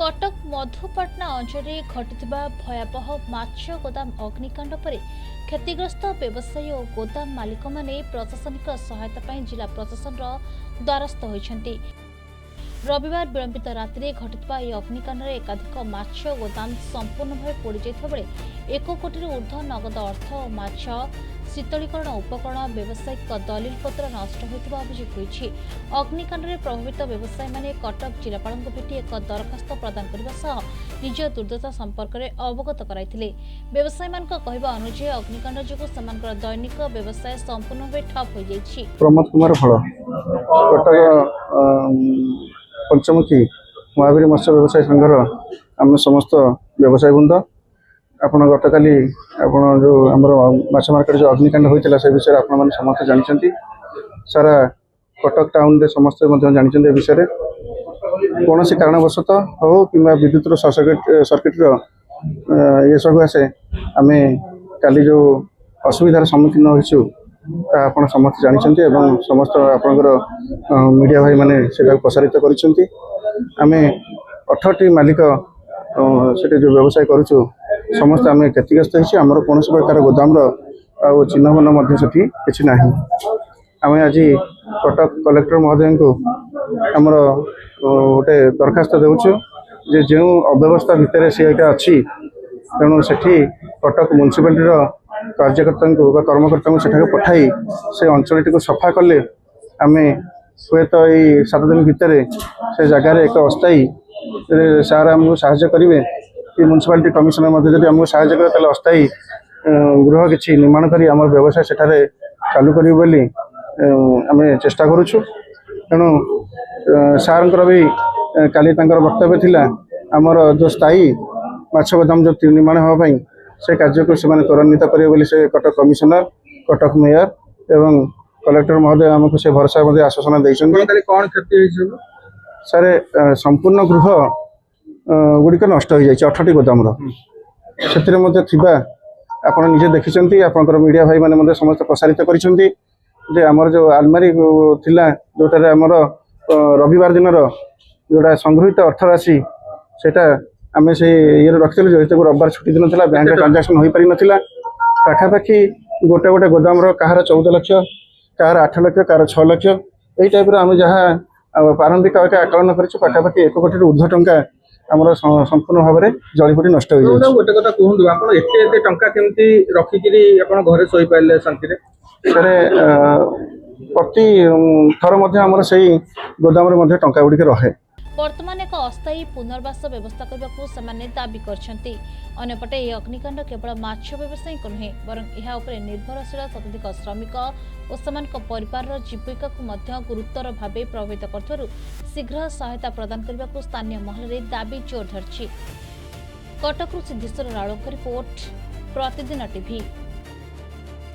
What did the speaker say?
कटक मधुपाटना अंचल घटिथिबा भयावह माछ गोदाम अग्निकांड पर क्षतिग्रस्त व्यवसायी और गोदाम मालिक माने प्रशासनिक सहायता पाई जिला प्रशासन द्वारस्थ होइछन्ति। रविवार विलंबित राति घटिथिबा यह अग्निकांड एकाधिक माछ गोदाम संपूर्ण भाव पोड़ी जाइथिबा बेले 1 कोटी ऊर्ध्व नगद अर्थ और माछ शीतलीकरण उपकरण व्यावसायिक दलिल पत्र नष्ट होइथिबा अभियोग होइछि। अग्निकांड प्रभावित व्यवसायी माने कटक जिलापाल भेटी एक दरखास्त प्रदान करने सह निज दुर्दशा संपर्क में अवगत कराइथिले। व्यवसायी मानक कहबा अनुसार अग्निकांड जोगु समानकर दैनिक व्यवसाय संपूर्ण भाव ठप हो जाइछि। प्रमोद कुमार फल कटक पंचमुखी महावीर मत्स्य व्यवसाय संघर आम समस्त व्यवसाय वृंद आपण गतकाली आपण जो आमर माछ मार्केट जो अग्निकांड होता से विषय आप समस्त जानते सारा कटक टाउन रे समस्त जानते विषय कौन से कारणवशत हो कि विद्युत सर्किट ये सब आसे आम काली जो असुविधार सम्मुखीन होइछु आप समस्त जानते समस्त आपणकर मीडिया भाई माने सेटा प्रसारित करिसेंती। आम 18टी मालिक से जो व्यवसाय करूछु समस्त आम क्षतिग्रस्त होइछि। आमर कौन प्रकार गोदाम चिन्हवन से किसी ना आम आज कटक कलेक्टर महोदय को आमर गोटे दरखास्त देउछु जे जो अव्यवस्था भितर सी अच्छी तेणु सेठी कटक म्युनिसिपालिटी कार्यकर्ता कर्मकर्ता से पठाई से अंचल सफा कले आम हे तो यही 7 दिन भितर से जगार एक अस्थायी सार आमको साहाय्य करेंगे कि म्युनिसिपालिटी कमिशनर जब आमको साहाय्य करे अस्थायी गृह किसी निर्माण कर आम व्यवसाय सेठारे चालू करें बोली आम चेष्टा करुछु। तेणु सार भी काली वक्तव्य थिला आमर जो स्थायी माछ गोदाम जो निर्माण होगापाई से कार्य को त्वरान्वित करेंगे से कटक कमिशनर कटक मेयर एवं कलेक्टर महोदय आमको से भरोसा आश्वासन देते। कौन क्षति सारे संपूर्ण गृह गुड़िक नष्ट हो जाए 18टी गोदाम से आप निजे देखी आपंकर मीडिया भाई मैंने समस्त प्रसारित कर आमर जो आलमारी थिला जोटार आमर रविवार दिन जोड़ा संगृहित अर्थराशि सेटा आम से ये रखी जो रविवार छुट्टी दिन था बैंक ट्रांजाक्शन हो पारि ना पाखापाखि गोटे गोटे गोदाम कहार 14 लाख कहार 8 लाख कहार 6 लाख यही टाइप आम जहाँ प्रारंभिक आकलन कर पाखापाखि 1 कोटी ऊर्ध्व टंका आमर संपूर्ण भाव में जड़ीबुटी नष्ट हो जाए। गोटे कथा कहूँ आप एते टंका केमती रखिकी घरे शोई पारे शांति सर प्रति थर आमर से गोदाम टंका गुड़िक रहे। वर्तमान एक अस्थायी पुनर्वास व्यवस्था करने दाबी करछन्ति। अन्यपटे यह अग्निकांड केवल माछ व्यवसायी नुहे बरं यह उपरे निर्भरशील शताधिक श्रमिक और सेमानक परिवार जीविका को गुरुतर भाव प्रभावित कर शीघ्र सहायता प्रदान करने को स्थानीय महल में दाबी जोर धरछि। कटकरू सिद्धेश्वर रावलଙ୍କ रिपोर्ट प्रतिदिन टीवी।